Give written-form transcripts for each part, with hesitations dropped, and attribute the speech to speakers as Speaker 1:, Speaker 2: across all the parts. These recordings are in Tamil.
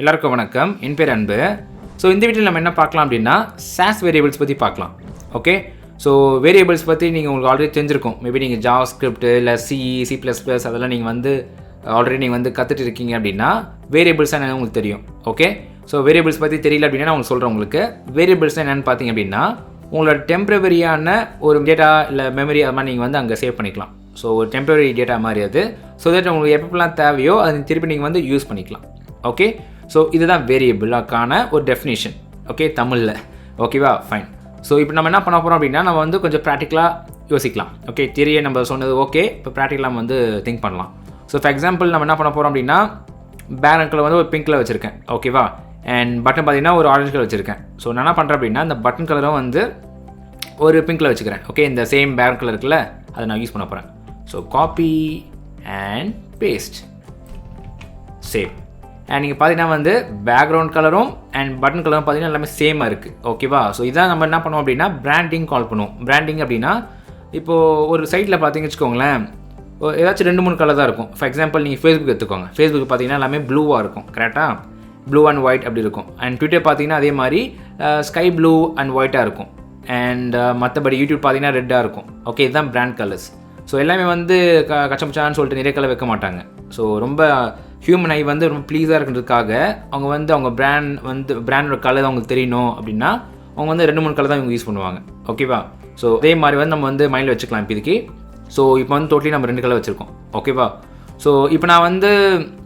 Speaker 1: எல்லாருக்கும் வணக்கம். என் பேர் அன்பு. ஸோ இந்த வீட்டில் நம்ம என்ன பார்க்கலாம் அப்படின்னா SASS Variables பற்றி பார்க்கலாம். ஓகே, ஸோ வேரியபிள்ஸ் பற்றி நீங்கள் உங்களுக்கு ஆல்ரெடி தெரிஞ்சிருக்கும். மேபி நீங்கள் JavaScript இல்லை C++ அதெல்லாம் நீங்கள் வந்து ஆல்ரெடி நீங்கள் வந்து கற்றுட்டு இருக்கீங்க அப்படின்னா வேரியபிள்ஸ் என்னன்னு உங்களுக்கு தெரியும். ஓகே, ஸோ வேரியபிள்ஸ் பற்றி தெரியல அப்படின்னா நான் உங்களுக்கு சொல்கிறேன். உங்களுக்கு வேரியபிள்ஸ் என்னென்னு பார்த்தீங்க அப்படின்னா உங்களோட டெம்பரவரியான ஒரு டேட்டா இல்லை மெமரி அது மாதிரி நீங்கள் வந்து அங்கே சேவ் பண்ணிக்கலாம். ஸோ ஒரு டெம்பரரி டேட்டா மாதிரி அது. ஸோ தட் உங்களுக்கு எப்பப்பெல்லாம் தேவையோ அது திருப்பி நீங்கள் வந்து யூஸ் பண்ணிக்கலாம். ஓகே, ஸோ இதுதான் வேரியபிளாக்கான ஒரு டெஃபினேஷன். ஓகே, தமிழில். ஓகேவா, ஃபைன். ஸோ இப்போ நம்ம என்ன பண்ண போகிறோம் அப்படின்னா நம்ம வந்து கொஞ்சம் ப்ராக்டிக்கலாக யோசிக்கலாம். ஓகே, தெரிய நம்ம சொன்னது ஓகே, இப்போ ப்ராக்டிக்கலாக வந்து திங்க் பண்ணலாம். ஸோ ஃபார் எக்ஸாம்பிள் நம்ம என்ன பண்ண போகிறோம் அப்படின்னா பேனக்கில் வந்து ஒரு பிங்க் கலர் வச்சுருக்கேன். ஓகேவா, அண்ட் பட்டன் பார்த்தீங்கன்னா ஒரு ஆரஞ்சு கலர் வச்சுருக்கேன். ஸோ நான் என்ன பண்ணுறேன் அப்படின்னா இந்த பட்டன் கலரும் வந்து ஒரு பிங்க் கலர் வச்சுக்கிறேன். ஓகே, இந்த சேம் பேக் கலர் இருக்குல்ல அதை நான் யூஸ் பண்ண போகிறேன். So copy and paste, save. And நீங்கள் பார்த்தீங்கன்னா வந்து பேக்ரவுண்ட் கலரும் அண்ட் பட்டன் கலரும் பார்த்தீங்கன்னா எல்லாமே சேமாக இருக்குது. ஓகேவா, ஸோ இதான் நம்ம என்ன பண்ணுவோம் அப்படின்னா பிராண்டிங் கால் பண்ணுவோம். பிராண்டிங் அப்படின்னா இப்போது ஒரு சைட்டில் பார்த்தீங்கன்னு வச்சுக்கோங்களேன், ஏதாச்சும் 2-3 கலர் தான் இருக்கும். ஃபார் எக்ஸாம்பிள் நீங்கள் ஃபேஸ்புக் எடுத்துக்கோங்க. ஃபேஸ்புக் பார்த்தீங்கன்னா எல்லாமே ப்ளூவாக இருக்கும். கரெக்டாக ப்ளூ அண்ட் ஒயிட் அப்படி இருக்கும். அண்ட் ட்விட்டர் பார்த்தீங்கன்னா அதே மாதிரி ஸ்கை ப்ளூ அண்ட் ஒயிட்டாக இருக்கும். அண்ட் மற்றபடி யூடியூப் பார்த்தீங்கன்னா ரெட்டாக இருக்கும். ஓகே, இதுதான் பிராண்ட் கலர்ஸ். ஸோ எல்லாமே வந்து கச்சமச்சான்னு சொல்லிட்டு நிறைய கலர் வைக்க மாட்டாங்க. ஸோ ரொம்ப ஹியூமன் ஐ வந்து ரொம்ப ப்ளீஸாக இருக்கிறதுக்காக அவங்க வந்து அவங்க பிராண்டோட கலர் அவங்களுக்கு தெரியணும் அப்படின்னா அவங்க வந்து 2-3 கலர் தான் இவங்க யூஸ் பண்ணுவாங்க. ஓகேவா, ஸோ அதே மாதிரி வந்து நம்ம வந்து மைண்டில் வச்சுக்கலாம் இப்போதைக்கு. ஸோ இப்போ வந்து டோட்டலி நம்ம 2 கலர் வச்சுருக்கோம். ஓகேவா, ஸோ இப்போ நான் வந்து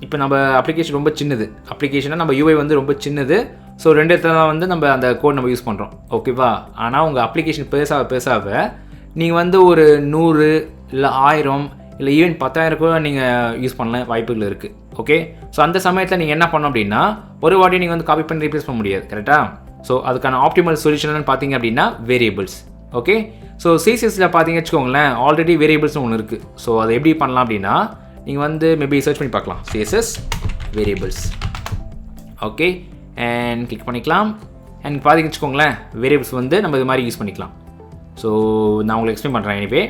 Speaker 1: இப்போ நம்ம அப்ளிகேஷன் ரொம்ப சின்னது. அப்ளிகேஷனாக நம்ம UI வந்து ரொம்ப சின்னது. ஸோ 2 இடத்துல தான் வந்து நம்ம அந்த கோட் நம்ம யூஸ் பண்ணுறோம். ஓகேவா, ஆனால் உங்கள் அப்ளிகேஷன் பேசாக நீங்கள் வந்து ஒரு 100 இல்லை 1000 இல்லை ஈவன் 10,000 கூட நீங்கள் யூஸ் பண்ணலாம் வாய்ப்புகள் இருக்குது. ஓகே, ஸோ அந்த சமயத்தில் நீங்கள் என்ன பண்ணணும் அப்படின்னா ஒரு வாட்டி நீங்கள் வந்து காப்பி பண்ணி ரீப்ளேஸ் பண்ண முடியாது. கரெக்டாக, ஸோ அதுக்கான ஆப்டிமல் சொல்யூஷன் பார்த்தீங்க அப்படின்னா வேரியபிள்ஸ். ஓகே, ஸோ CSSல பார்த்தீங்க வச்சுக்கோங்களேன் ஆல்ரெடி வேரியபிள்ஸ் ஒன்று இருக்குது. ஸோ அதை எப்படி பண்ணலாம் அப்படின்னா நீங்கள் வந்து மேபி சர்ச் பண்ணி பார்க்கலாம் SASS Variables. Okay, and click பண்ணிக்கலாம். அண்ட் பார்த்தீங்க வச்சுக்கோங்களேன் வேரியபிள்ஸ் வந்து நம்ம இது மாதிரி யூஸ் பண்ணிக்கலாம். ஸோ நான் உங்களுக்கு எக்ஸ்பிளைன் பண்ணுறேன். எனிவே,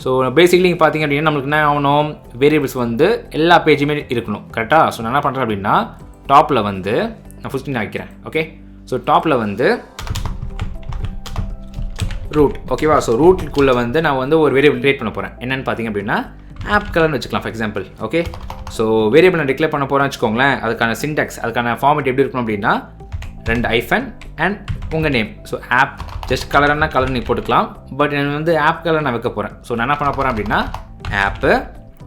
Speaker 1: ஸோ பேசிக்லி நீங்கள் பார்த்தீங்க அப்படின்னா நம்மளுக்கு என்ன ஆகணும், வேரியபிள்ஸ் வந்து எல்லா பேஜுமே இருக்கணும். கரெக்டாக, ஸோ நான் என்ன பண்ணுறேன் அப்படின்னா டாப்பில் வந்து நான் ஃபுல் ஸ்க்ரீன் ஆக்கிக்கிறேன். ஓகே, ஸோ டாப்பில் வந்து ரூட். ஓகேவா, ஸோ ரூட்டுக்குள்ளே வந்து நான் வந்து ஒரு வேரியபிள் கிரியேட் பண்ண போகிறேன். என்னென்னு பார்த்தீங்க அப்படின்னா ஆப் கலர்னு வச்சுக்கலாம் for example. Okay, so variable நான் டிக்ளேர் பண்ண போகிறேன்னு வச்சுக்கோங்களேன். அதுக்கான சின்டாக்ஸ் அதுக்கான ஃபார்மேட் எப்படி இருக்கணும் அப்படின்னா 2 ஐஃபன் அண்ட் உங்கள் நேம். ஸோ ஆப் ஜஸ்ட் கலர்னா கலர் நீங்கள் போட்டுக்கலாம். பட் எனக்கு வந்து ஆப் கலர் நான் வைக்க போகிறேன். ஸோ நான் என்ன பண்ண போகிறேன் அப்படின்னா ஆப்பு.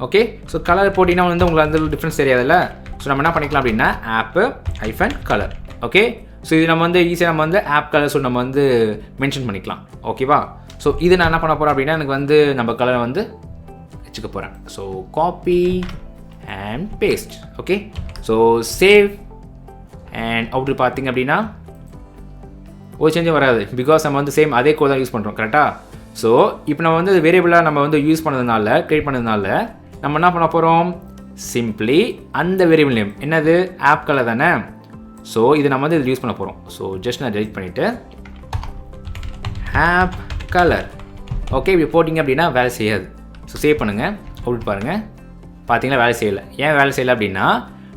Speaker 1: ஓகே, ஸோ கலர் போட்டிங்கன்னா வந்து உங்களுக்கு அந்த டிஃப்ரென்ஸ் தெரியாதுல்ல. ஸோ நம்ம என்ன பண்ணிக்கலாம் அப்படின்னா ஆப்பு ஐஃபன் கலர். ஓகே, ஸோ இது நம்ம வந்து ஈஸியாக நம்ம வந்து ஆப் கலர் ஸோ நம்ம வந்து மென்ஷன் பண்ணிக்கலாம். ஓகேவா, ஸோ இது நான் என்ன பண்ண போகிறேன் அப்படின்னா எனக்கு வந்து நம்ம கலரை வந்து வச்சுக்க போகிறேன். So copy and paste. Okay, so save and output பார்த்தீங்க அப்படின்னா ஒரு சேஞ்சும் வராது. பிகாஸ் நம்ம வந்து சேம் அதே கோட் தான் யூஸ் பண்ணுறோம். கரெக்டாக, ஸோ இப்போ நம்ம வந்து வேரியபிளாக நம்ம வந்து யூஸ் பண்ணதுனால கிரியேட் பண்ணதுனால நம்ம என்ன பண்ண போகிறோம், சிம்பிளி அந்த வேரியபிள் நேம் என்னது ஆப் கலர் தானே. ஸோ இது நம்ம வந்து இதில் யூஸ் பண்ண போகிறோம். ஸோ ஜஸ்ட் நான் டெலிட் பண்ணிவிட்டு ஆப் கலர். ஓகே, இப்படி போட்டிங்க அப்படின்னா வேலை செய்யாது. ஸோ சேவ் பண்ணுங்கள், அவுட் பாருங்கள். பார்த்தீங்கன்னா வேலை செய்யலை. ஏன் வேலை செய்யலை அப்படின்னா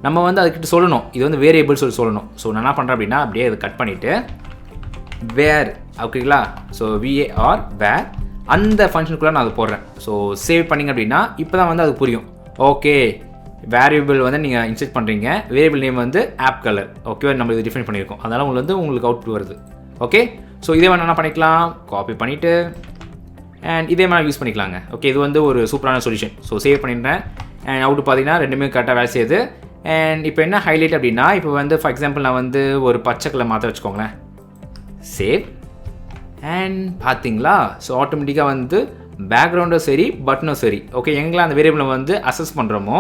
Speaker 1: நம்ம வந்து அதுக்கிட்ட சொல்லணும் இது வந்து வேரியபிள் சொல்லணும். ஸோ நான் என்ன பண்ணுறேன் அப்படின்னா அப்படியே அதை கட் பண்ணிவிட்டு வேர். ஓகேங்களா, ஸோ VAR வேர் அந்த ஃபங்க்ஷனுக்குள்ளே நான் அதை போடுறேன். ஸோ சேவ் பண்ணிங்க அப்படின்னா இப்போ தான் வந்து அது புரியும். ஓகே, வேரியபிள் வந்து நீங்கள் இன்செர்ட் பண்ணுறீங்க, வேரியபிள் நேம் வந்து ஆப் கலர். ஓகே, நம்ம இது டிஃபைன் பண்ணியிருக்கோம். அதனால் உங்களுக்கு அவுட்புட் வருது. ஓகே, ஸோ இதே மாதிரி என்ன பண்ணிக்கலாம், காப்பி பண்ணிவிட்டு அண்ட் இதே மாதிரி யூஸ் பண்ணிக்கலாங்க. ஓகே, இது வந்து ஒரு சூப்பரான சொல்யூஷன். ஸோ சேவ் பண்ணிடுறேன் அண்ட் அவுட் பார்த்தீங்கன்னா 2மே கரெக்டாக வேலை செய்யுது. அண்ட் இப்போ என்ன ஹைலைட் அப்படின்னா இப்போ வந்து ஃபார் எக்ஸாம்பிள் நான் வந்து ஒரு பச்சை கலர் மாற்ற வச்சுக்கோங்களேன். சேவ் அண்ட் பார்த்தீங்களா, ஸோ ஆட்டோமேட்டிக்காக வந்து பேக்ரவுண்டும் சரி பட்டனும் சரி. ஓகே, எங்கெல்லாம் அந்த வேரியபிளை வந்து அசஸ் பண்ணுறோமோ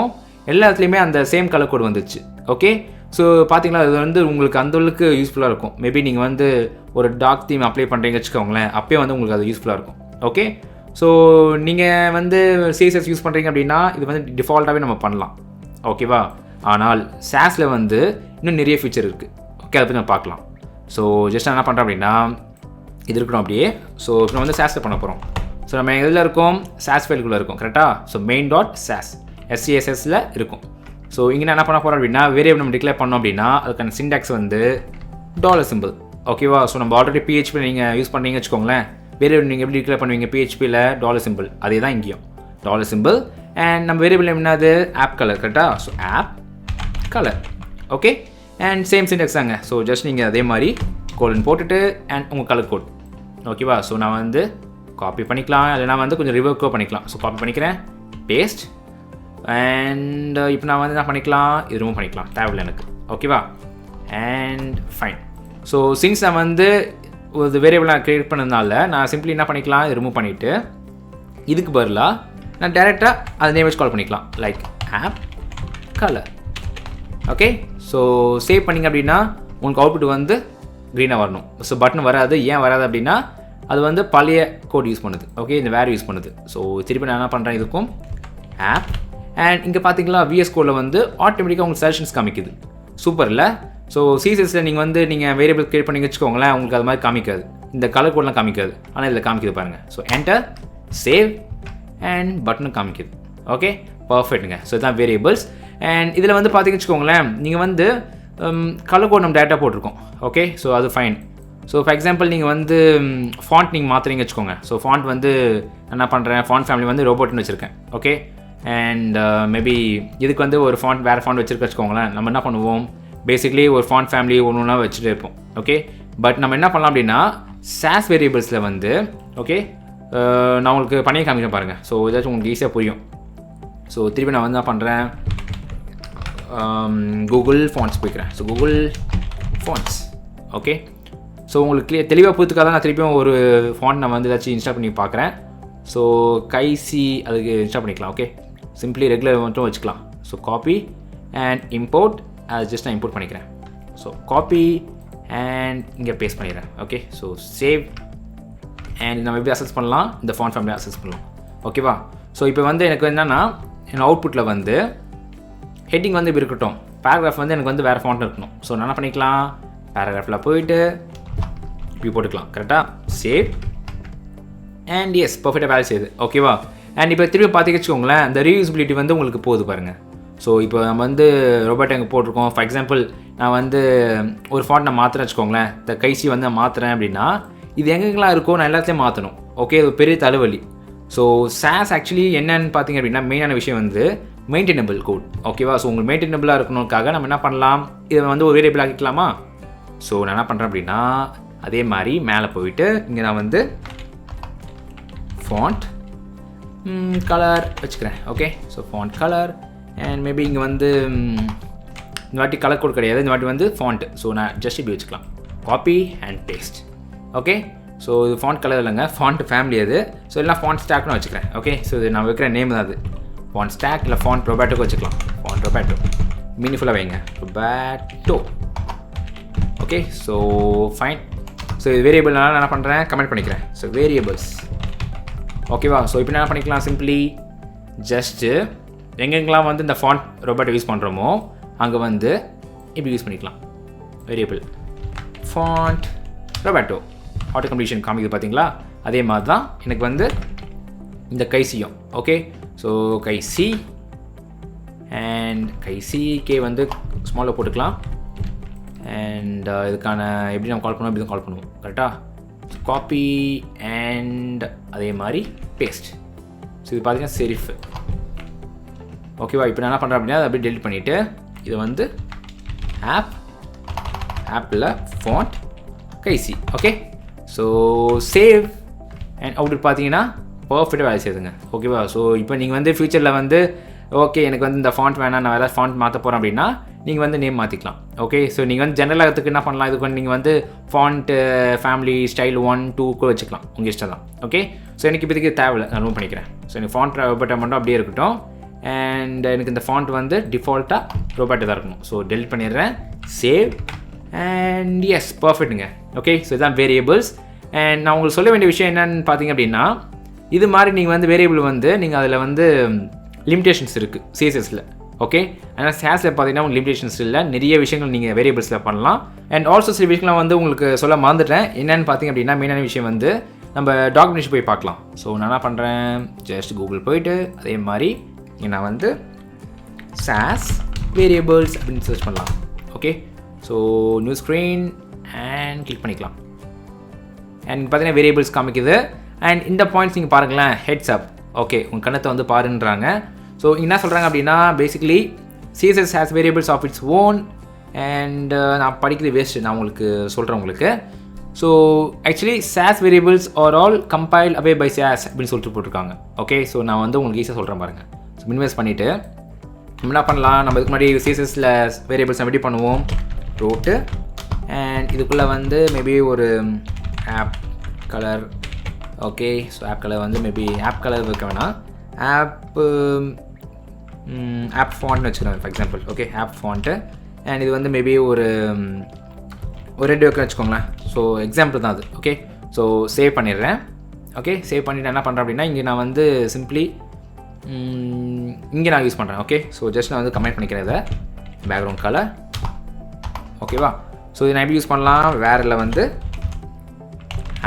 Speaker 1: எல்லா இடத்துலையுமே அந்த சேம் கலர் கோட் வந்துச்சு. ஓகே, ஸோ பார்த்தீங்களா அது வந்து உங்களுக்கு அந்தளவுக்கு யூஸ்ஃபுல்லாக இருக்கும். மேபி நீங்கள் வந்து ஒரு டார்க் தீம் அப்ளை பண்ணுறீங்க வச்சுக்கோங்களேன், அப்போயே வந்து உங்களுக்கு அது யூஸ்ஃபுல்லாக இருக்கும். ஓகே, ஸோ நீங்கள் வந்து CSS யூஸ் பண்ணுறீங்க அப்படின்னா இது வந்து டிஃபால்ட்டாகவே நம்ம பண்ணலாம். ஓகேவா, ஆனால் SASSல வந்து இன்னும் நிறைய ஃபீச்சர் இருக்குது. ஓகே, அதை பற்றி நம்ம பார்க்கலாம். ஸோ ஜஸ்ட் என்ன பண்ணுறோம் அப்படின்னா இது இருக்கணும் அப்படியே. ஸோ இப்போ நம்ம வந்து SASSல பண்ண போகிறோம். ஸோ நம்ம எதில் இருக்கோம், SASS ஃபைலுக்குள்ளே இருக்கும். கரெக்டாக, ஸோ main.sass SCSSல இருக்கும். ஸோ இங்கே என்ன பண்ண போகிறோம் அப்படின்னா வேரியபிள் நம்ம டிக்ளேர் பண்ணோம் அப்படின்னா அதுக்கான சின்டாக்ஸ் வந்து $, ஓகேவா. ஸோ நம்ம ஆல்ரெடி PHP நீங்கள் யூஸ் பண்ணீங்கன்னு வச்சுக்கோங்களேன், வேரியபிள் நீங்கள் எப்படி டிக்ளேர் பண்ணுவீங்க PHPயில் $, அதே தான் இங்கேயும் $. அண்ட் நம்ம வேரியபிள் என்னது ஆப் கலர், கரெக்டாக. So app colour, okay. And same syntax தாங்க. ஸோ ஜஸ்ட் நீங்கள் அதே மாதிரி கோலன் போட்டுட்டு அண்ட் உங்கள் கலர் கோட், ஓகேவா. ஸோ நான் வந்து காப்பி பண்ணிக்கலாம், இல்லைனா வந்து கொஞ்சம் ரிவர்க்கோ பண்ணிக்கலாம். ஸோ காப்பி பண்ணிக்கிறேன், பேஸ்ட். அண்ட் இப்போ நான் வந்து என்ன பண்ணிக்கலாம், இது ரிமூவ் பண்ணிக்கலாம், தேவையில்லை எனக்கு, ஓகேவா. And fine. ஸோ சின்ஸ் நான் வந்து ஒரு வேரியபிள் நான் க்ரியேட் பண்ணதுனால நான் சிம்பிளி என்ன பண்ணிக்கலாம், இது ரிமூவ் பண்ணிவிட்டு இதுக்கு பதிலாக நான் டேரெக்டாக அது நேம் வச்சு கால் பண்ணிக்கலாம், like app colour, okay. So save பண்ணிங்க அப்படின்னா உங்களுக்கு அவுட்புட் வந்து க்ரீனாக வரணும். ஸோ பட்டன் வராது. ஏன் வராது அப்படின்னா அது வந்து பழைய கோட் யூஸ் பண்ணுது, ஓகே, இந்த வேறு யூஸ் பண்ணுது. ஸோ திருப்பி நான் என்ன பண்ணுறேன், இதுக்கும் ஆப். அண்ட் இங்கே பார்த்தீங்களா VS கோடில் வந்து ஆட்டோமேட்டிக்காக உங்களுக்கு சஜஷன்ஸ் காமிக்குது. சூப்பர் இல்லை. ஸோ CSSல நீங்கள் வேரியபிள் கிரியேட் பண்ணி வச்சுக்கோங்களேன், உங்களுக்கு அது மாதிரி காமிக்காது, இந்த கலர் கோட்லாம் காமிக்காது, ஆனால் இதில் காமிக்குது பாருங்கள். ஸோ என்டர், சேவ் அண்ட் பட்டனும் காமிக்குது, ஓகே, பர்ஃபெக்ட்டுங்க. ஸோ இதுதான் வேரியபிள்ஸ். அண்ட் இதில் வந்து பார்த்தீங்கன்னு வச்சுக்கோங்களேன், நீங்கள் வந்து கலர் கோட் நம்ம டேரெக்டாக போட்டிருக்கோம், ஓகே. ஸோ அது ஃபைன். ஸோ ஃபார் எக்ஸாம்பிள் நீங்கள் வந்து ஃபாண்ட் நீங்கள் மாற்றுறீங்க வச்சுக்கோங்க. ஸோ ஃபாண்ட் வந்து என்ன பண்ணுறேன், ஃபாண்ட் ஃபேமிலி வந்து ரோபோட்னு வச்சுருக்கேன், ஓகே. அண்ட் மேபி இதுக்கு வந்து ஒரு ஃபாண்ட் வேறு ஃபாண்ட் வச்சுருக்க வச்சுக்கோங்களேன். நம்ம என்ன பண்ணுவோம், பேசிக்லி ஒரு ஃபாண்ட் ஃபேமிலி ஒன்று ஒன்றா வச்சுட்டு இருப்போம், ஓகே. பட் நம்ம என்ன பண்ணலாம் அப்படின்னா SAS வேரியபிள்ஸில் வந்து, ஓகே, நான் உங்களுக்கு பண்ணி காமிக்கிறேன் பாருங்கள். ஸோ ஏதாச்சும் உங்களுக்கு ஈஸியாக புரியும். ஸோ திருப்பி நான் வந்து என்ன பண்ணுறேன், கூகுள் ஃபாண்ட்ஸ் போய்க்கிறேன். So Google fonts, okay. So உங்களுக்கு தெளிவாக புரித்துக்காக தான் நான் திருப்பியும் ஒரு ஃபாண்ட் நான் வந்து ஏதாச்சும் இன்ஸ்டால் பண்ணி பார்க்குறேன். ஸோ கைசி அதுக்கு இன்ஸ்டால் பண்ணிக்கலாம், ஓகே. சிம்பிளி ரெகுலர் மட்டும் வச்சுக்கலாம். ஸோ காப்பி அண்ட் இம்போர்ட், அதை ஜஸ்ட் நான் இம்போர்ட் பண்ணிக்கிறேன். ஸோ காப்பி அண்ட் இங்கே பேஸ்ட் பண்ணிடுறேன், ஓகே. So save. அண்ட் நம்ம எப்படி அக்சஸ் பண்ணலாம், இந்த ஃபாண்ட் ஃபேமிலி அக்சஸ் பண்ணலாம், ஓகேவா. ஸோ இப்போ வந்து எனக்கு என்னென்னா என் அவுட்புட்டில் வந்து ஹெட்டிங் வந்து இப்படி இருக்கட்டும், பேராகிராஃப் வந்து எனக்கு வந்து வேறு ஃபாண்ட் இருக்கணும். ஸோ நான் என்ன பண்ணிக்கலாம், பேராகிராஃபில் போயிட்டு இப்படி போட்டுக்கலாம், கரெக்டாக. சேவ் அண்ட் எஸ், பர்ஃபெக்டாக வேலை செய்யுது, ஓகேவா. அண்ட் இப்போ திருப்பி பார்த்திங்க வச்சுக்கோங்களேன், இந்த ரீயூசபிலிட்டி வந்து உங்களுக்கு போகுது பாருங்கள். ஸோ இப்போ நம்ம வந்து ரோபோட் எங்கே போட்டிருக்கோம். ஃபார் எக்ஸாம்பிள் நான் வந்து ஒரு ஃபாண்ட் நான் மாற்றுறேன் வச்சுக்கோங்களேன், இந்த கைசி வந்து நான் மாற்றுறேன் அப்படின்னா இது எங்கெங்கெல்லாம் இருக்கோ நான் எல்லாத்தையும் மாற்றணும், ஓகே. அது பெரிய தலைவலி. ஸோ SAS ஆக்சுவலி என்னன்னு பார்த்தீங்க அப்படின்னா மெயினான விஷயம் வந்து மெயின்டெனபிள் கோட், ஓகேவா. ஸோ உங்களுக்கு மெயின்டெனபிளாக இருக்கணுக்காக நம்ம என்ன பண்ணலாம், இதை வந்து ஒரு வேரியபிள் ஆக்கிக்கலாமா. ஸோ நான் என்ன பண்ணுறேன் அப்படின்னா அதே மாதிரி மேலே போயிட்டு இங்கே நான் வந்து ஃபாண்ட் கலர் வச்சுக்கிறேன், okay. So font colour and maybe இங்கே வந்து இந்த வாட்டி கலர் கோட் கிடையாது, இந்த வாட்டி வந்து ஃபாண்ட்டு. ஸோ நான் ஜஸ்ட் இப்படி வச்சுக்கலாம், copy and paste, okay. So இது ஃபாண்ட் கலர் இல்லைங்க, ஃபாண்ட் ஃபேமிலி அது. ஸோ எல்லாம் ஃபாண்ட் ஸ்டாக்னு வச்சுக்கிறேன், ஓகே. ஸோ இது நான் வைக்கிற நேம் தான் அது, ஃபாண்ட் ஸ்டாக் இல்லை ஃபாண்ட் ரொபேட்டோக்கு வச்சுக்கலாம். ஃபாண்ட் ரொபேட்டோ மீனிங்ஃபுல்லாக வைங்க, Roboto, okay. So fine. So இது வேரியபிள்னால நான் என்ன பண்ணுறேன், கமெண்ட் பண்ணிக்கிறேன். ஸோ வேரியபிள்ஸ், ஓகேவா. ஸோ இப்போ என்ன பண்ணிக்கலாம், சிம்பிளி ஜஸ்ட்டு எங்கெங்கெல்லாம் வந்து இந்த ஃபாண்ட் ரொபேட்டோ யூஸ் பண்ணுறோமோ அங்கே வந்து இப்படி யூஸ் பண்ணிக்கலாம், variable font Roboto auto completion காமிக்குது பார்த்தீங்களா. அதே மாதிரி தான் எனக்கு வந்து இந்த கைசியும், ஓகே. ஸோ கைசி அண்ட் கைசிக்கே வந்து ஸ்மாலில் போட்டுக்கலாம். அண்ட் இதுக்கான எப்படி நம்ம கால் பண்ணுவோம், இப்படி தான் கால் பண்ணுவோம், கரெக்டாக. காப்பி அண்ட் அதே மாதிரி பேஸ்ட். ஸோ இது பார்த்தீங்கன்னா செரிஃப், ஓகேவா. இப்போ நான் என்ன பண்ணுறேன் அப்படின்னா அதை அப்படியே டெலிட் பண்ணிவிட்டு இதை வந்து ஆப்பில் ஃபாண்ட் கைசி, okay. So save and output பார்த்தீங்கன்னா பர்ஃபெக்டாக வேலை செய்யுதுங்க, ஓகேவா. ஸோ இப்போ நீங்கள் வந்து ஃபியூச்சரில் வந்து ஓகே எனக்கு வந்து இந்த ஃபாண்ட் வேணாம், நான் வேறு ஃபாண்ட் மாற்ற போகிறேன் அப்படின்னா நீங்கள் வந்து நேம் மாற்றிக்கலாம், ஓகே. ஸோ நீங்கள் வந்து ஜென்ரலாக என்ன பண்ணலாம், இதுக்கு வந்து நீங்கள் வந்து ஃபாண்ட் ஃபேமிலி ஸ்டைல் 1, 2 கூட வச்சுக்கலாம், உங்கள் இஷ்டம் தான், ஓகே. ஸோ எனக்கு இப்போதைக்கு தேவையில்லை, நான் ரூம் பண்ணிக்கிறேன். ஸோ எனக்கு ஃபாண்ட் ரொபேட்டோ மட்டும் அப்படியே இருக்கட்டும். அண்ட் எனக்கு இந்த ஃபாண்ட் வந்து டிஃபால்ட்டாக ரொபேட்டோ தான் இருக்கணும். ஸோ டெலிட் பண்ணிடுறேன், சேவ் அண்ட் எஸ், பர்ஃபெக்ட்டுங்க, ஓகே. ஸோ இதுதான் வேரியபிள்ஸ். அண்ட் நான் உங்களுக்கு சொல்ல வேண்டிய விஷயம் என்னென்னு பார்த்தீங்க அப்படின்னா இது மாதிரி நீங்கள் வந்து வேரியபிள் வந்து நீங்கள் அதில் வந்து லிமிடேஷன்ஸ் இருக்குது CSSல, ஓகே. ஆனால் SASஸில் பார்த்தீங்கன்னா உங்களுக்கு லிமிடேஷன்ஸ் இல்லை, நிறைய விஷயங்கள் நீங்கள் வேரியபிள்ஸில் பண்ணலாம். அண்ட் ஆல்சோ சில விஷயங்கள்லாம் வந்து உங்களுக்கு சொல்ல மறந்துட்டேன். என்னென்னு பார்த்தீங்க அப்படின்னா மெயினான விஷயம் வந்து நம்ம டாக்குமெண்ட்ஸ் போய் பார்க்கலாம். ஸோ நான் என்ன பண்ணுறேன், ஜஸ்ட் கூகுள் போயிட்டு அதே மாதிரி நான் வந்து SASS வேரியபிள்ஸ் அப்படின்னு சர்ச் பண்ணலாம். Okay, so new screen and click பண்ணிக்கலாம். அண்ட் பார்த்தீங்கன்னா வேரியபிள்ஸ் காமிக்குது. அண்ட் இந்த பாயிண்ட்ஸ் நீங்கள் பாருங்களேன், ஹெட்ஸ் அப். ஓகே, உங்கள் கணத்தை வந்து பாருன்றாங்க. ஸோ என்ன சொல்கிறாங்க அப்படின்னா basically CSS has variables of its own. And நான் படிக்கிறது வேஸ்ட்டு, நான் உங்களுக்கு சொல்கிறேன் உங்களுக்கு. So actually SASS variables are all compiled away by SASS அப்படின்னு சொல்லிட்டு போட்டிருக்காங்க. ஓகே, ஸோ நான் வந்து உங்களுக்கு ஈஸியாக சொல்கிறேன் பாருங்கள். ஸோ மினிமைஸ் பண்ணிவிட்டு நம்ம என்ன பண்ணலாம், நம்ம இதுக்கு முன்னாடி CSSல வேரியபிள்ஸ் எப்படி பண்ணுவோம், ரோட்டு அண்ட் இதுக்குள்ளே வந்து மேபி ஒரு app colour. Okay, so app colour வந்து மேபி ஆப் கலர் வைக்க வேணாம், ஆப் ஃபாண்ட்னு வச்சுக்கிறேன் for example. Okay, app font and இது வந்து மேபி ஒரு ரெட் வைக்க வச்சுக்கோங்களேன். ஸோ எக்ஸாம்பிள் தான் அது. ஓகே, ஸோ சேவ் பண்ணிடுறேன். ஓகே, சேவ் பண்ணிவிட்டு என்ன பண்ணுறேன் அப்படின்னா இங்கே நான் வந்து சிம்பிளி இங்கே நான் யூஸ் பண்ணுறேன். ஓகே, ஸோ ஜஸ்ட் நான் வந்து கமெண்ட் பண்ணிக்கிறேன் இதை பேக்ரவுண்ட் கலர். ஓகேவா, ஸோ இது நான் எப்படி யூஸ் பண்ணலாம், வேரில் வந்து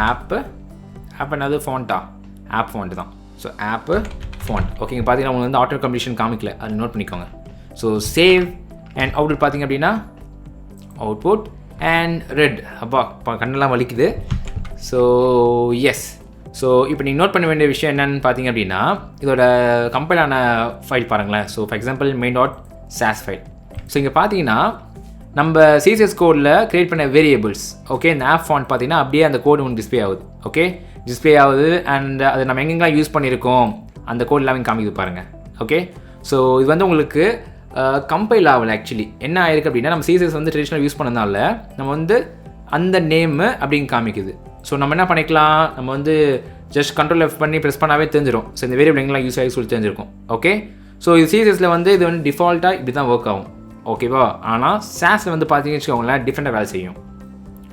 Speaker 1: ஆப்பு என்னது ஃபாண்ட்டா, ஆப் ஃபாண்ட்டு தான். ஸோ ஆப்பு ஃபாண்ட். ஓகே, இங்கே பார்த்தீங்கன்னா உங்களுக்கு வந்து ஆட்டோ கம்ப்ளீஷன் காமிக்கல, அது நோட் பண்ணிக்கோங்க. ஸோ சேவ் அண்ட் அவுட்புட் பார்த்தீங்க அப்படின்னா அவுட்புட் அண்ட் ரெட். அப்பா கண்ணெல்லாம் வலிக்குது. ஸோ எஸ், ஸோ இப்போ நீங்கள் நோட் பண்ண வேண்டிய விஷயம் என்னென்னு பார்த்தீங்க அப்படின்னா இதோட கம்பைலான ஃபைல் பாருங்களேன். So for example main.sass file. So இங்கே பார்த்தீங்கன்னா நம்ம CSS கோடில் க்ரியேட் பண்ண வேரியபிள்ஸ். ஓகே, இந்த ஆப் ஃபாண்ட் பார்த்தீங்கன்னா அப்படியே அந்த கோடு ஒன்று டிஸ்பிளே ஆகுது. ஓகே, டிஸ்பிளே ஆகுது அண்ட் அது நம்ம எங்கெங்கெல்லாம் யூஸ் பண்ணியிருக்கோம் அந்த கோட் எல்லாமே காமிக்குது பாருங்கள். ஓகே, ஸோ இது வந்து உங்களுக்கு கம்பைல் ஆகலை. ஆக்சுவலி என்ன ஆயிருக்கு அப்படின்னா நம்ம CSS வந்து ட்ரெடிஷ்னல் யூஸ் பண்ணதால நம்ம வந்து அந்த நேமு அப்படின்னு காமிக்குது. ஸோ நம்ம என்ன பண்ணிக்கலாம், நம்ம வந்து ஜஸ்ட் கண்ட்ரோல் F பண்ணி ப்ரெஸ் பண்ணாவே தெரிஞ்சிடும். ஸோ இந்த வேரியபிள் எங்கெல்லாம் யூஸ் ஆகி சொல்லி தெரிஞ்சிருக்கும். ஓகே, ஸோ இது CSSல வந்து இது வந்து டிஃபால்ட்டாக இப்படி தான் ஒர்க் ஆகும். ஓகேவா, ஆனால் SASஸில் வந்து பார்த்தீங்கன்னு வச்சுக்கோங்களேன் டிஃப்ரெண்ட்டாக வேலை செய்யும்.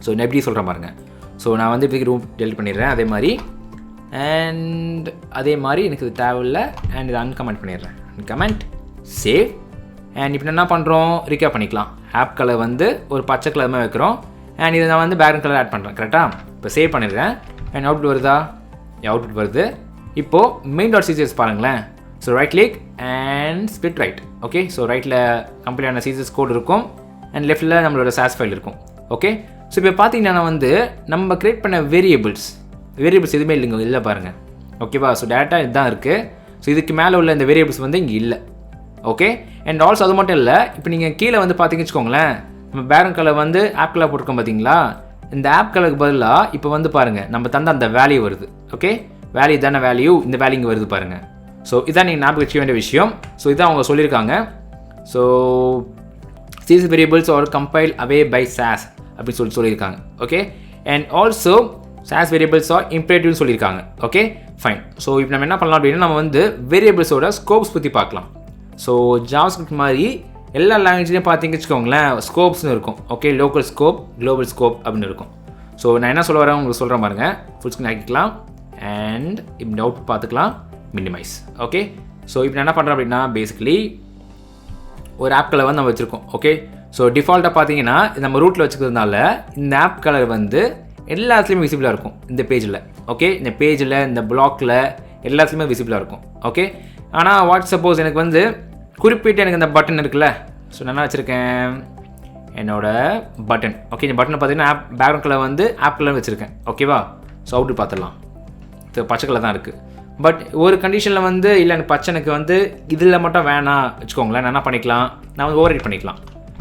Speaker 1: ஸோ நான் எப்படி சொல்கிறேன் பாருங்கள். ஸோ நான் வந்து இப்போதைக்கு ரூம் டெலிட் பண்ணிடுறேன். அதே மாதிரி எனக்கு இது தேவையில்லை அண்ட் இதை அன்கமெண்ட் பண்ணிடுறேன். அன்கமெண்ட் சேவ் அண்ட் இப்போ என்ன பண்ணுறோம், ரீகேப் பண்ணிக்கலாம். ஆப் கலர் வந்து ஒரு பச்சை கலர் மாதிரி வைக்கிறோம் அண்ட் இதை நான் வந்து பேக்ரவுண்ட் கலர் ஆட் பண்ணுறேன். கரெக்டாக, இப்போ சேவ் பண்ணிடுறேன் அண்ட் அவுட்புட் வருதா, அவுட்புட் வருது. இப்போது main.css பாருங்களேன். So right click and split right. Okay, so ரைட்டில் கம்ப்ளீட்டான CSS கோட் இருக்கும் அண்ட் லெஃப்ட்டில் நம்மளோட SASS ஃபைல் இருக்கும். ஓகே, ஸோ இப்போ பார்த்தீங்கன்னா வந்து நம்ம க்ரியேட் பண்ண வேரியபிள்ஸ் எதுவுமே இல்லைங்க, இல்லை பாருங்கள். ஓகேவா, ஸோ டேட்டா இதுதான் இருக்குது. ஸோ இதுக்கு மேலே உள்ள இந்த வேரியபிள்ஸ் வந்து இங்கே இல்லை. ஓகே, அண்ட் ஆல்சோ அது மட்டும் இல்லை, இப்போ நீங்கள் கீழே வந்து பார்த்தீங்கன்னு வச்சுக்கோங்களேன் நம்ம பேக்ரவுண்ட் கலர் வந்து ஆப் கலர் போட்டிருக்கோம் பார்த்தீங்களா, இந்த ஆப் கலருக்கு பதிலாக இப்போ வந்து பாருங்கள் நம்ம தந்த அந்த வேல்யூ வருது. ஓகே, வேல்யூ தானே வேல்யூ, இந்த வேல்யூ இங்கே வருது பாருங்கள். ஸோ இதான் நீங்கள் ஞாபகம் வச்சுக்க வேண்டிய விஷயம். ஸோ இதான் அவங்க சொல்லியிருக்காங்க. So CSS variables are compiled away by SASS அப்படின்னு சொல்லியிருக்காங்க. Okay, and also SASS variables are imperative சொல்லியிருக்காங்க. Okay, fine. ஸோ இப்போ நம்ம என்ன பண்ணலாம் அப்படின்னா நம்ம வந்து வேரியபிள்ஸோட ஸ்கோப்ஸ் பற்றி பார்க்கலாம். ஸோ JavaScript மாதிரி எல்லா லாங்குவேஜ்லேயும் பார்த்தீங்கன்னு வச்சுக்கோங்களேன் ஸ்கோப்ஸ்னு இருக்கும். Okay, local scope, global scope அப்படின்னு இருக்கும். ஸோ நான் என்ன சொல்ல வரேன் உங்களுக்கு சொல்கிறேன் பாருங்கள். ஃபுல் ஸ்க்ரீன் ஆக்கிக்கலாம் அண்ட் இப்படி டவுட் பார்த்துக்கலாம், மினிமைஸ். ஓகே, ஸோ இப்போ நான் என்ன பண்ணுறேன் அப்படின்னா பேசிக்கலி ஒரு ஆப் கலர் வந்து நம்ம வச்சுருக்கோம். ஓகே, ஸோ டிஃபால்ட்டாக பார்த்தீங்கன்னா நம்ம ரூட்டில் வச்சுக்கிறதுனால இந்த ஆப் கலர் வந்து எல்லாத்துலேயுமே விசிபிளாக இருக்கும் இந்த பேஜில். ஓகே, இந்த பேஜில் இந்த பிளாக்கில் எல்லாத்துலேயுமே விசிபிளாக இருக்கும். ஓகே, ஆனால் வாட் சப்போஸ் எனக்கு வந்து குறிப்பிட்டு எனக்கு இந்த பட்டன் இருக்குல்ல, ஸோ நான் என்ன வச்சுருக்கேன் என்னோட பட்டன். ஓகே, இந்த பட்டனை பார்த்தீங்கன்னா ஆப் பேக்ரவுண்ட் கலர் வந்து ஆப் கலர் வச்சுருக்கேன். ஓகேவா, ஸோ அவுட்டு பார்த்துடலாம். இது பச்சை கலர் தான் இருக்குது. பட் ஒரு கண்டிஷனில் வந்து இல்லை எனக்கு பச்சை எனக்கு வந்து இதில் மட்டும் வேணாம் வச்சுக்கோங்களேன், நான் என்ன பண்ணிக்கலாம், நான் வந்து ஓவர் ரைட் பண்ணிக்கலாம்.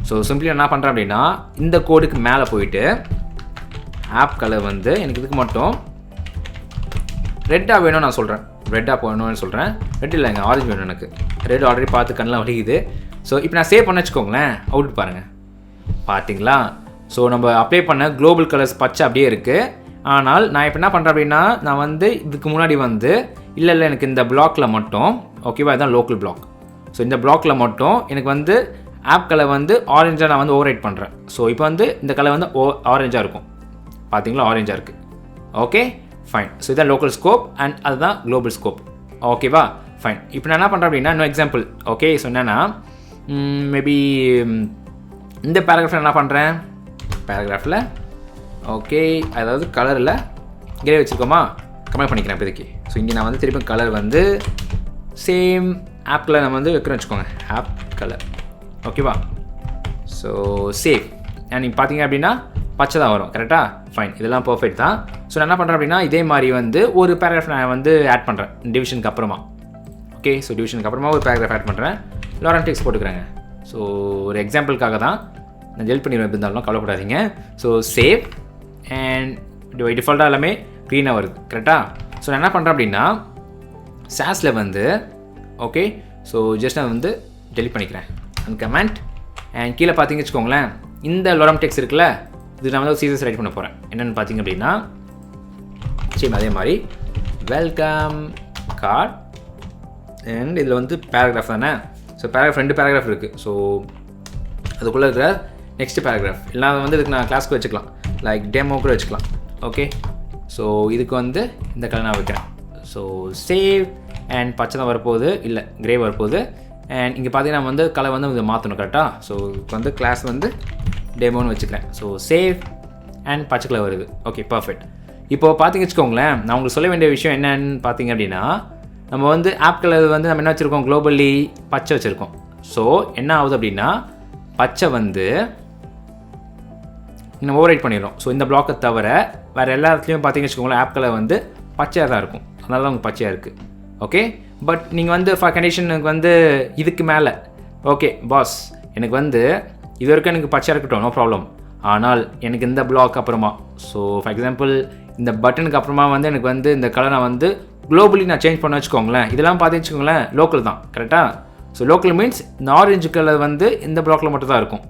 Speaker 1: ஸோ சிம்பிளி என்ன பண்ணுறேன் அப்படின்னா இந்த கோடுக்கு மேலே போயிட்டு ஆப் கலர் வந்து எனக்கு இதுக்கு மட்டும் ரெட்டாக வேணும்னு நான் சொல்கிறேன். ரெட்டாக வேணும்னு சொல்கிறேன். ரெட் இல்லைங்க, ஆரஞ்சு வேணும் எனக்கு. ரெட் ஆல்ரெடி பார்த்து கண்ணெலாம் வலிக்குது. ஸோ இப்போ நான் சேவ் பண்ண வச்சுக்கோங்களேன், அவுட் பாருங்கள், பார்த்தீங்களா. ஸோ நம்ம அப்ளை பண்ண குளோபல் கலர்ஸ் பச்சை அப்படியே இருக்குது. ஆனால் நான் இப்போ என்ன பண்ணுறேன் அப்படின்னா நான் வந்து இதுக்கு முன்னாடி வந்து இல்லை எனக்கு இந்த பிளாக்கில் மட்டும், ஓகேவா, இதுதான் லோக்கல் பிளாக். ஸோ இந்த பிளாக்கில் மட்டும் எனக்கு வந்து ஆப் கலர் வந்து ஆரஞ்சாக நான் வந்து ஓவர் ரைட் பண்ணுறேன். ஸோ இப்போ வந்து இந்த கலர் வந்து ஆரஞ்சாக இருக்கும், பார்த்தீங்களா, ஆரஞ்சாக இருக்குது. Okay, fine. ஸோ இதான் லோக்கல் ஸ்கோப் அண்ட் அதுதான் குளோபல் ஸ்கோப். ஓகேவா, ஃபைன். இப்போ நான் என்ன பண்ணுறேன் அப்படின்னா இன்னும் எக்ஸாம்பிள். ஓகே, ஸோ என்னென்னா மேபி இந்த பேராகிராஃபில் என்ன பண்ணுறேன், பேராகிராஃபில் ஓகே அதாவது கலரில் கிரே வச்சுருக்கோமா, கமெண்ட் பண்ணிக்கிறேன் இப்போதைக்கு. ஸோ இங்கே நான் வந்து திருப்பி கலர் வந்து சேம் ஆப் கலர் நம்ம வந்து வைக்கிறோம் வச்சுக்கோங்க, ஆப் கலர். ஓகேவா? So save. நீங்கள் பார்த்தீங்க அப்படின்னா பச்சை தான் வரும். கரெக்டாக? ஃபைன். இதெல்லாம் பர்ஃபெக்ட் தான். ஸோ நான் என்ன பண்ணுறேன் அப்படின்னா இதே மாதிரி வந்து ஒரு பேராகிராஃப் நான் வந்து ஆட் பண்ணுறேன் டிவிஷனுக்கு அப்புறமா. ஓகே, ஸோ டிவிஷனுக்கு அப்புறமா ஒரு பேராகிராஃப் ஆட் பண்ணுறேன். லோரம் டெக்ஸ்ட் போட்டுக்கிறேங்க. ஸோ ஒரு எக்ஸாம்பிளுக்காக தான் நான் ஜெல் பண்ணிடுவேன், எப்படி இருந்தாலும் கவலைப்படாதீங்க. ஸோ சேவ் அண்ட் டிஃபால்ட்டாக எல்லாமே க்ரீனாக வருது. கரெக்டாக? ஸோ நான் என்ன பண்ணுறேன் அப்படின்னா சாஸில் வந்து ஓகே, ஸோ ஜஸ்ட் நான் வந்து டெலிட் பண்ணிக்கிறேன் அந்த கமெண்ட். அண்ட் கீழே பார்த்தீங்கன்னு வச்சுக்கோங்களேன், இந்த லோரம் டெக்ஸ்ட் இருக்குல்ல, இது நான் வந்து CSS ரைட் பண்ண போகிறேன். என்னென்னு பார்த்தீங்க அப்படின்னா சரி அதே மாதிரி வெல்கம் கார்ட் அண்ட் இதில் வந்து பேராகிராஃப் தானே. ஸோ பேராகிராஃப் 2 பேராகிராஃப் இருக்குது. ஸோ அதுக்குள்ளே இருக்கிற நெக்ஸ்ட் பேராகிராஃப் இல்லை வந்து இதுக்கு நான் கிளாஸ்க்கு வச்சுக்கலாம், லைக் டெமோ கூட வச்சுக்கலாம். ஓகே, ஸோ இதுக்கு வந்து இந்த கலர் நான் வைக்கிறேன். ஸோ சேவ் அண்ட் பச்சை தான் வரப்போகுது, இல்லை கிரே வரப்போகுது. அண்ட் இங்கே பார்த்தீங்கன்னா வந்து கலர் வந்து இதை மாற்றணும். கரெக்டாக? ஸோ இப்போ வந்து கிளாஸ் வந்து டெமோன்னு வச்சுக்கிறேன். ஸோ சேவ் அண்ட் பச்சை கலர் வருது. Okay, perfect. இப்போது பார்த்தீங்க வச்சுக்கோங்களேன், நான் உங்களுக்கு சொல்ல வேண்டிய விஷயம் என்னன்னு பார்த்தீங்க அப்படின்னா நம்ம வந்து ஆப் கலர் வந்து நம்ம என்ன வச்சுருக்கோம், குளோபலி பச்சை வச்சுருக்கோம். ஸோ என்ன ஆகுது அப்படின்னா பச்சை வந்து நம்ம ஓவர் ரைட் பண்ணிடுறோம். ஸோ இந்த பிளாக்கை தவிர வேறு எல்லா இடத்துலையும் பார்த்தீங்கன்னு வச்சுக்கோங்களேன் ஆப் கலர் வந்து பச்சையாக தான் இருக்கும். அதனால தான் உங்களுக்கு பச்சையாக இருக்குது. ஓகே, பட் நீங்கள் வந்து ஃபார் கண்டிஷனுக்கு வந்து இதுக்கு மேலே ஓகே பாஸ் எனக்கு வந்து இது வரைக்கும் எனக்கு பச்சையாக இருக்கட்டும், நோ ப்ராப்ளம். ஆனால் எனக்கு இந்த பிளாக் அப்புறமா, ஸோ ஃபார் எக்ஸாம்பிள் இந்த பட்டனுக்கு அப்புறமா வந்து எனக்கு வந்து இந்த கலரை வந்து குளோபலி நான் சேஞ்ச் பண்ண வச்சுக்கோங்களேன். இதெல்லாம் பார்த்து வச்சுக்கோங்களேன் லோக்கல் தான். கரெக்டாக? ஸோ லோக்கல் மீன்ஸ் இந்த ஆரஞ்சு கலர் வந்து இந்த பிளாக்கில் மட்டும் தான் இருக்கும்.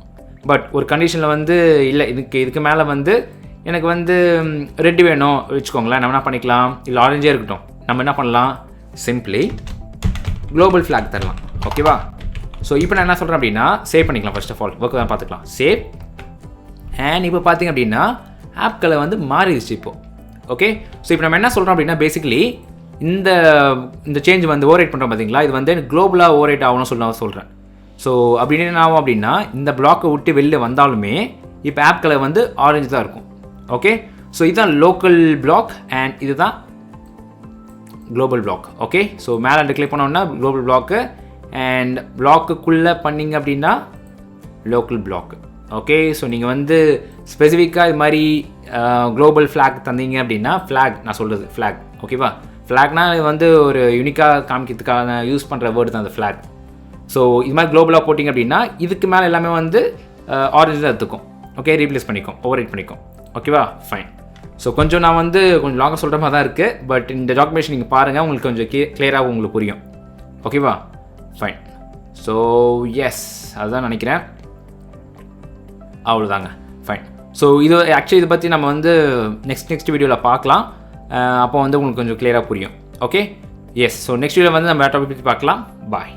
Speaker 1: பட் ஒரு கண்டிஷனில் வந்து இல்லை இதுக்கு மேலே வந்து எனக்கு வந்து ரெட் வேணும் வச்சுக்கோங்களேன், நம்ம என்ன பண்ணிக்கலாம், இல்லை ஆரஞ்சே இருக்கட்டும், நம்ம என்ன பண்ணலாம், சிம்பிளி குளோபல் ஃப்ளாக் தரலாம். ஓகேவா? ஸோ இப்போ நான் என்ன சொல்கிறேன் அப்படின்னா சேவ் பண்ணிக்கலாம். ஃபர்ஸ்ட் ஆஃப் ஆல் ஒர்க் தான் பார்த்துக்கலாம். சேவ் அண்ட் இப்போ பார்த்தீங்க அப்படின்னா ஆப் கலர் வந்து மாறிடுச்சு இப்போது. ஓகே, ஸோ இப்போ நம்ம என்ன சொல்கிறோம் அப்படின்னா பேசிக்கலி இந்த சேஞ்ச் வந்து ஓவர் ரைட் பண்ணுறோம் பார்த்தீங்களா, இது வந்து குளோபலாக ஓவர் ரைட் ஆகணும்னு சொல்கிறேன். ஸோ அப்படின்னு என்ன ஆகும் அப்படின்னா இந்த பிளாக்கை விட்டு வெளில வந்தாலுமே இப்போ ஆப் கலர் வந்து ஆரஞ்சு தான் இருக்கும். ஓகே, ஸோ இதுதான் லோக்கல் பிளாக் அண்ட் இதுதான் குளோபல் பிளாக். ஓகே, ஸோ மேலே கிளிக் பண்ணோம்னா குளோபல் பிளாக்கு அண்ட் பிளாக்குக்குள்ளே பண்ணிங்க அப்படின்னா லோக்கல் பிளாக். ஓகே, ஸோ நீங்கள் வந்து ஸ்பெசிஃபிக்காக இது மாதிரி குளோபல் ஃப்ளாக் தந்தீங்க அப்படின்னா ஃப்ளாக் நான் சொல்கிறது ஃப்ளாக். ஓகேவா? ஃப்ளாக்னா இது வந்து ஒரு யூனிக்காக காமிக்கிறதுக்கான யூஸ் பண்ணுற வேர்டு தான் அந்த ஃப்ளாக். ஸோ இது மாதிரி குளோபலாக போட்டிங்க அப்படின்னா இதுக்கு மேலே எல்லாமே வந்து ஆரஞ்சு தான் எடுத்துக்கும். ஓகே, ரீப்ளேஸ் பண்ணிக்கும், ஓவர் ரைட் பண்ணிக்கும். ஓகேவா? ஃபைன். ஸோ கொஞ்சம் நான் வந்து கொஞ்சம் லாங்காக சொல்கிற மாதிரி தான் இருக்குது, பட் இந்த டாக்குமெண்டேஷன் நீங்கள் பாருங்கள், உங்களுக்கு கொஞ்சம் கிளியராக உங்களுக்கு புரியும். ஓகேவா? ஃபைன். ஸோ எஸ் அதுதான் நினைக்கிறேன், அவ்வளோதாங்க. ஃபைன். ஸோ இது ஆக்சுவலி இதை பற்றி நம்ம வந்து நெக்ஸ்ட் வீடியோவில் பார்க்கலாம். அப்போ வந்து உங்களுக்கு கொஞ்சம் கிளியராக புரியும். Okay, S. ஸோ நெக்ஸ்ட் வீடியோவில் வந்து நம்ம டாபிக் பற்றி பார்க்கலாம். பாய்.